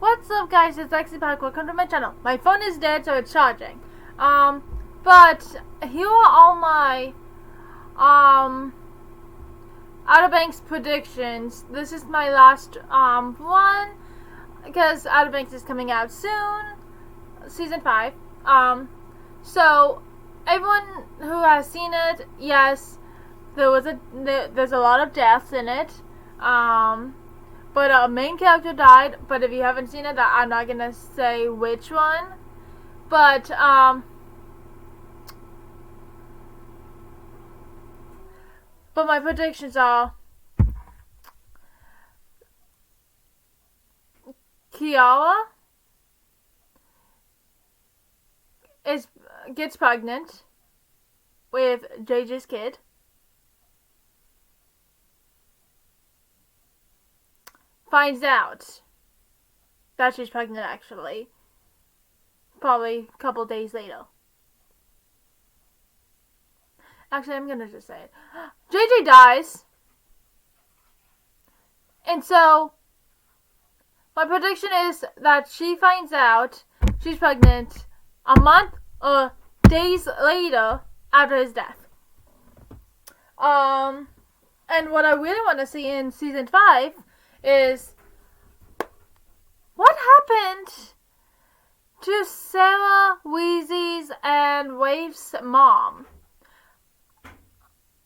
What's up, guys? It's Lexi Park. Welcome to my channel. My phone is dead, so it's charging. But here are all my Outer Banks predictions. This is my last one because Outer Banks is coming out soon, season 5. So everyone who has seen it, yes, there's a lot of deaths in it. But a main character died, but if you haven't seen it, I'm not gonna say which one. But my predictions are Kiara gets pregnant with JJ's kid. Finds out that she's pregnant, actually, probably a couple days later. Actually, I'm gonna just say it. JJ dies, and so my prediction is that she finds out she's pregnant a month or days later after his death. And what I really want to see in season 5 is what happened to Sarah, Weezy's, and Waif's mom.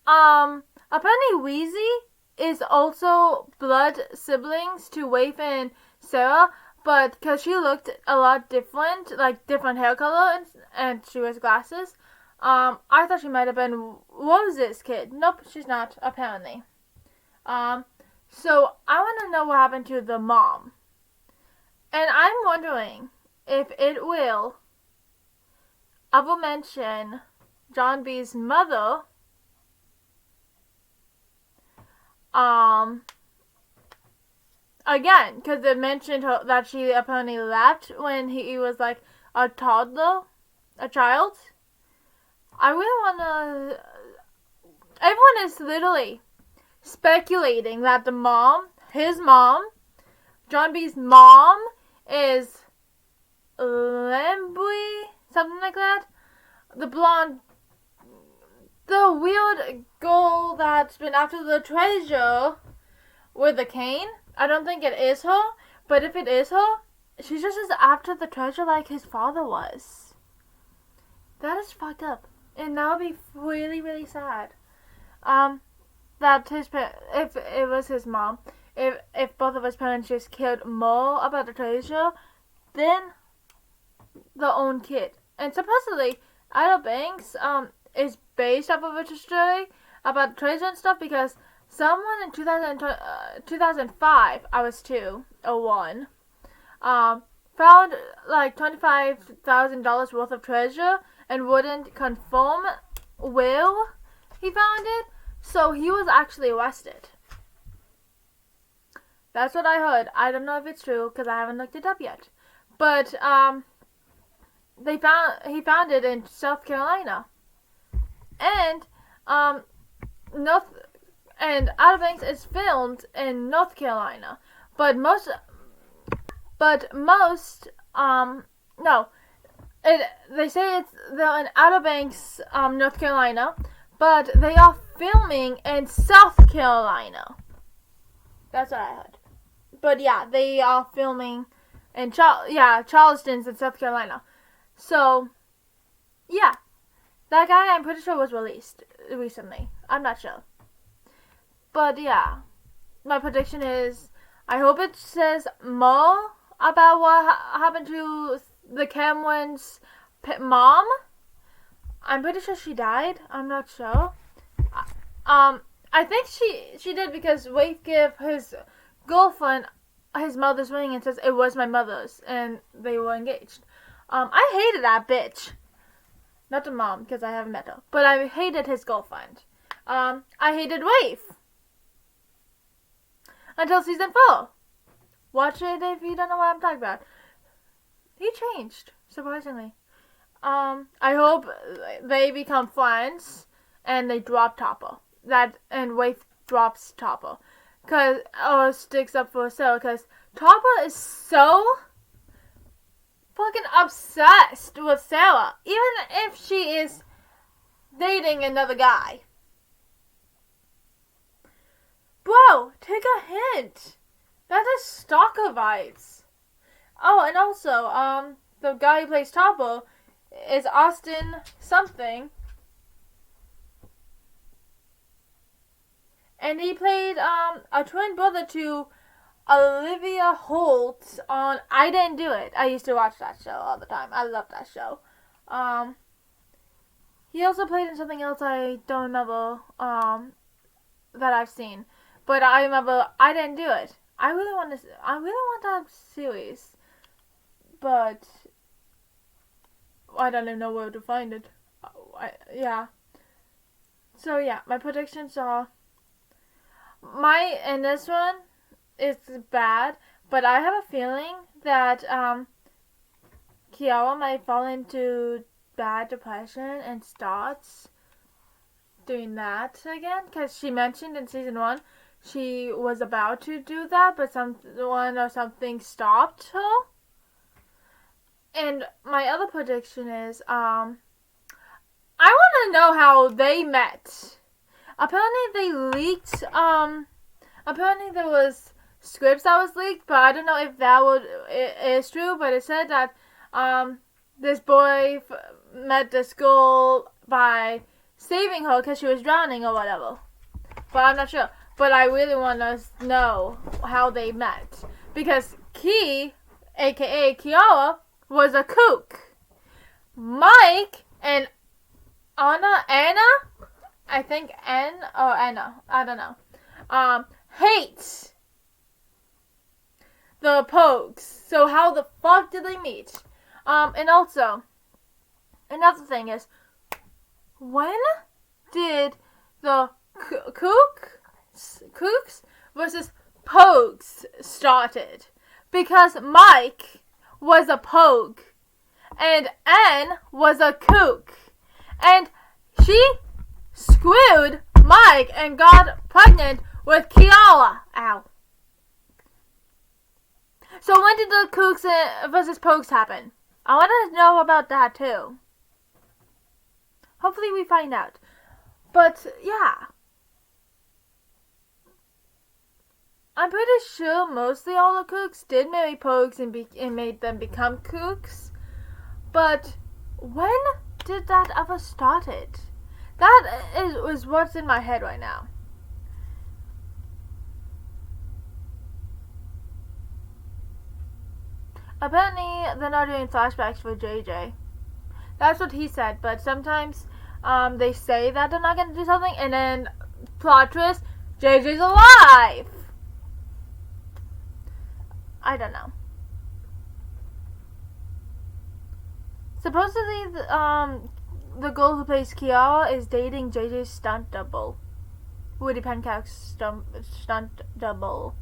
Apparently Weezy is also blood siblings to Waif and Sarah, but because she looked a lot different, like different hair color, and she wears glasses, I thought she might have been Rose's kid. Nope, she's not, apparently. So I want to know what happened to the mom. And I'm wondering if it will ever mention John B's mother. Again, because it mentioned that she apparently left when he was like a toddler, a child. I really want to. Everyone is literally speculating that the mom, his mom, John B's mom, is Lambui, something like that. The blonde, the weird girl that's been after the treasure with the cane. I don't think it is her, but if it is her, she just is after the treasure like his father was. That is fucked up, and that would be really, really sad. That if it was his mom, if both of his parents just cared more about the treasure than their own kid. And supposedly, Outer Banks is based off of a story about treasure and stuff, because someone in 2005, I was 2 or 1, found like $25,000 worth of treasure and wouldn't confirm where he found it. So he was actually arrested. That's what I heard. I don't know if it's true because I haven't looked it up yet. But he found it in South Carolina, and Outer Banks is filmed in North Carolina. They say they're in Outer Banks, North Carolina, but they are filming in South Carolina. That's what I heard. But yeah, they are filming in Charleston's in South Carolina. So yeah, that guy, I'm pretty sure, was released recently. I'm not sure. But yeah, my prediction is, I hope it says more about what happened to the Cameron's mom. I'm pretty sure she died. I'm not sure. I think she did, because Waif gave his girlfriend his mother's ring and says it was my mother's, and they were engaged. I hated that bitch. Not the mom, because I haven't met her, but I hated his girlfriend. I hated Waif until season 4. Watch it if you don't know what I'm talking about. He changed, surprisingly. I hope they become friends and they drop Topper. And Waif drops Topper, or sticks up for Sarah, because Topper is so fucking obsessed with Sarah, even if she is dating another guy. Bro, take a hint. That is stalker vibes. Oh, and also, the guy who plays Toppo is Austin something. And he played, a twin brother to Olivia Holt on I Didn't Do It. I used to watch that show all the time. I love that show. He also played in something else I don't remember, that I've seen. But I remember I Didn't Do It. I really want that series. But I don't even know where to find it. Yeah. So yeah, my predictions are in this one, it's bad, but I have a feeling that Kiara might fall into bad depression and starts doing that again, because she mentioned in season 1 she was about to do that, but someone or something stopped her. And my other prediction is, I want to know how they met. Apparently they leaked, apparently there was scripts that was leaked, but I don't know if that is true, but it said that, this boy met this girl by saving her because she was drowning or whatever. But I'm not sure. But I really want to know how they met. Because Key, aka Kiara, was a kook. Mike and Anna, I think Anna, I don't know, hates the Pogues. So how the fuck did they meet? And also, another thing is, when did the Kooks versus Pogues started? Because Mike was a Pogue, and Anne was a Kook, and she screwed Mike and got pregnant with Kiara. Ow. So when did the Kooks versus Pogues happen? I want to know about that too. Hopefully we find out. But yeah. I'm pretty sure mostly all the Kooks did marry Pogues and made them become Kooks. But when did that ever started? That was what's in my head right now. Apparently, they're not doing flashbacks for JJ. That's what he said, but sometimes they say that they're not going to do something, and then, plot twist, JJ's alive! I don't know. Supposedly, the girl who plays Kiara is dating JJ's stunt double. Woody Pancake's stunt double.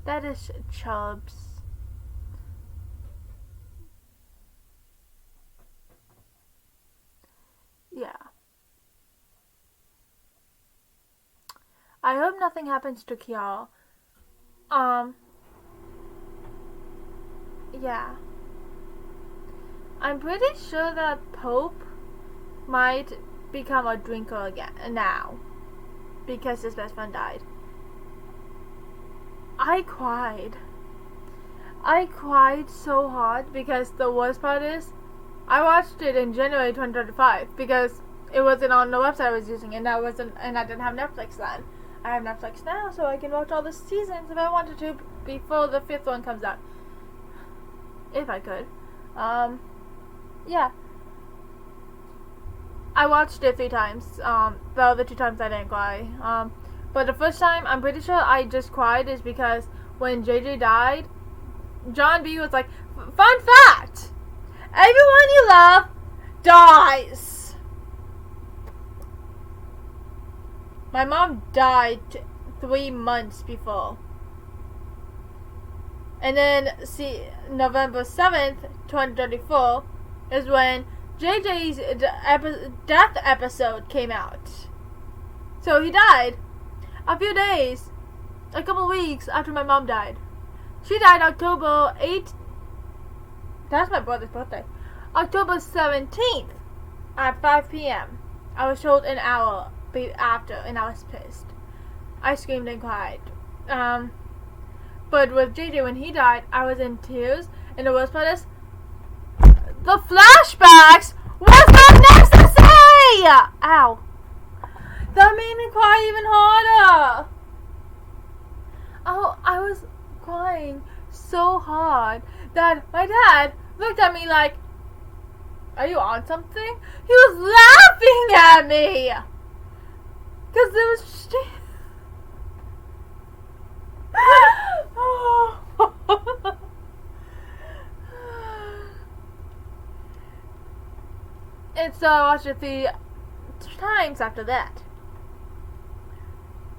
That is Chubbs. Yeah. I hope nothing happens to Kiara. Yeah. I'm pretty sure that Pope might become a drinker again now. Because his best friend died. I cried. I cried so hard because the worst part is I watched it in January 2025 because it wasn't on the website I was using and I didn't have Netflix then. I have Netflix now so I can watch all the seasons if I wanted to before the 5th one comes out. If I could. Yeah. I watched it 3 times. The other 2 times I didn't cry. But the first time, I'm pretty sure I just cried is because when JJ died, John B was like, fun fact! Everyone you love dies! My mom died 3 months before. And then, November 7th, 2024 is when JJ's death episode came out. So he died. a few days, a couple weeks after my mom died. She died October 8th. That's my brother's birthday. October 17th at 5 p.m. I was told an hour after, and I was pissed. I screamed and cried. But with JJ, when he died, I was in tears. And the worst part is, the flashbacks was not necessary! Ow. That made me cry even harder. Oh, I was crying so hard that my dad looked at me like, are you on something? He was laughing at me. Because it was... And so I watched it 3 times after that.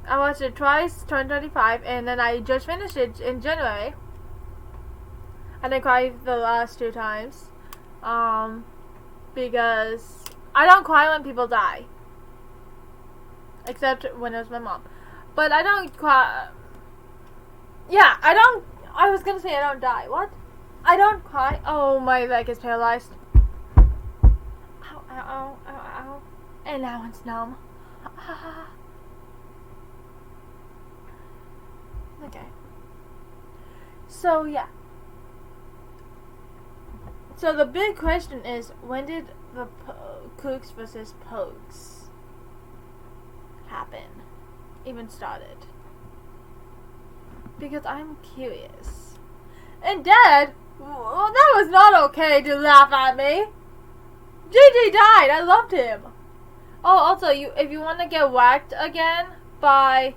I watched it twice, 2025, and then I just finished it in January. And I cried the last 2 times. Because I don't cry when people die. Except when it was my mom. But I don't cry. Yeah, I was gonna say I don't die. What? I don't cry. Oh, my leg is paralyzed. Ow, ow, ow, ow, ow. And now it's numb. Okay. So, yeah. So, the big question is, when did the Kooks versus Pogues happen? Even started? Because I'm curious. And Dad, well, that was not okay to laugh at me. JJ died. I loved him. Oh, also, if you want to get whacked again by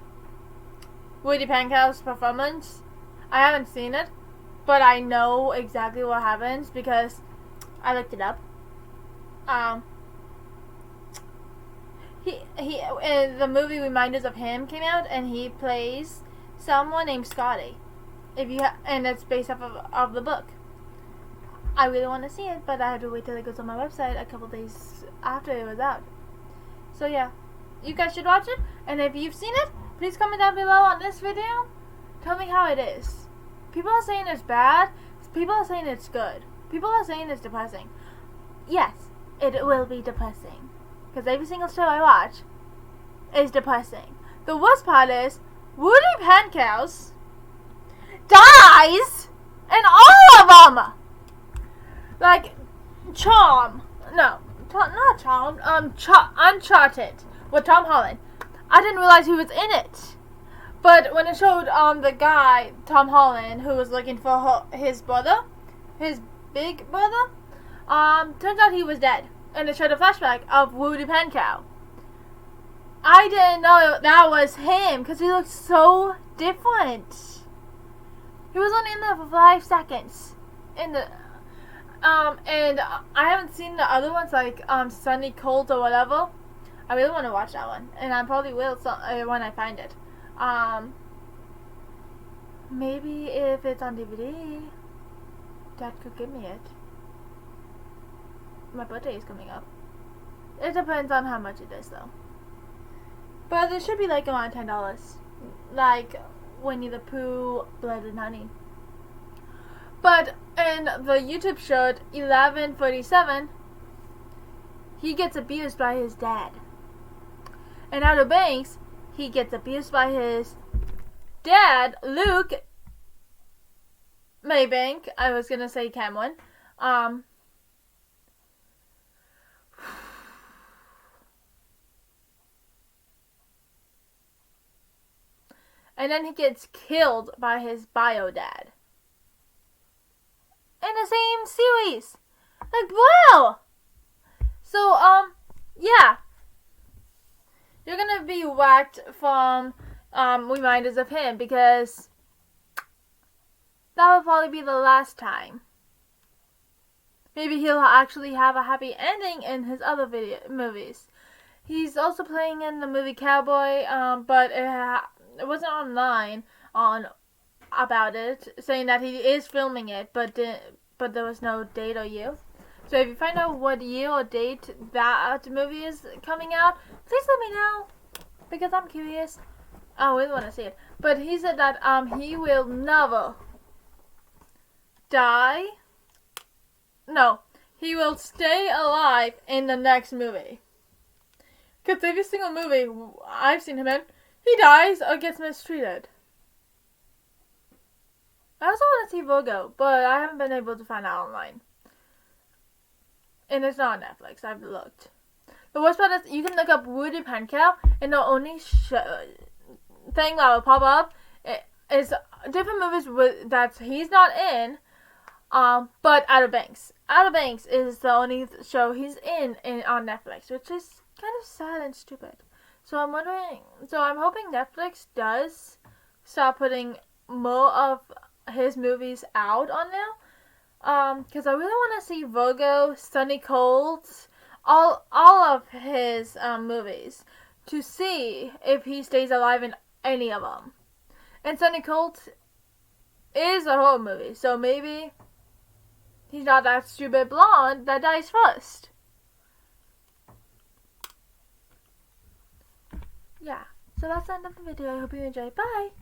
Woody Pankow's performance, I haven't seen it, but I know exactly what happens because I looked it up. The movie Reminders of Him came out, and he plays someone named Scotty. And it's based off of the book. I really want to see it, but I had to wait till it goes on my website a couple days after it was out. So yeah, you guys should watch it, and if you've seen it, please comment down below on this video. Tell me how it is. People are saying it's bad. People are saying it's good. People are saying it's depressing. Yes, it will be depressing. Because every single show I watch is depressing. The worst part is, Woody Pankow's dies in all of them! Like, Uncharted with Tom Holland. I didn't realize he was in it. But when it showed the guy, Tom Holland, who was looking for his brother, his big brother, turns out he was dead. And it showed a flashback of Woody Pankow. I didn't know that was him because he looked so different. He was only in there for 5 seconds. And I haven't seen the other ones like Sunny Cold or whatever. I really want to watch that one, and I probably will when I find it. Maybe if it's on DVD, Dad could give me it. My birthday is coming up. It depends on how much it is, though. But it should be like around $10, like Winnie the Pooh, Blood and Honey. But in the YouTube show 11:47, he gets abused by his dad. In Outer Banks, he gets abused by his dad, Luke Maybank. I was gonna say Cameron. And then he gets killed by his bio dad. In the same series. Like, wow! So, yeah. You're gonna be whacked from, Reminders of Him, because that will probably be the last time. Maybe he'll actually have a happy ending in his other movies. He's also playing in the movie Cowboy, but it wasn't online about it, saying that he is filming it, but there was no date or year. So if you find out what year or date that movie is coming out, please let me know, because I'm curious. I really want to see it. But he said that he will never die. No, he will stay alive in the next movie. Because every single movie I've seen him in, he dies or gets mistreated. I also want to see Virgo, but I haven't been able to find out online. And it's not on Netflix. I've looked. The worst part is you can look up Woody Pankow, and the only thing that will pop up is different movies that he's not in, but Outer Banks. Outer Banks is the only show he's in on Netflix, which is kind of sad and stupid. So I'm hoping Netflix does start putting more of his movies out on there. Because I really want to see Virgo, Sunny Colds, all of his movies to see if he stays alive in any of them. And Sunny Colds is a horror movie, so maybe he's not that stupid blonde that dies first. Yeah, so that's the end of the video. I hope you enjoyed. Bye!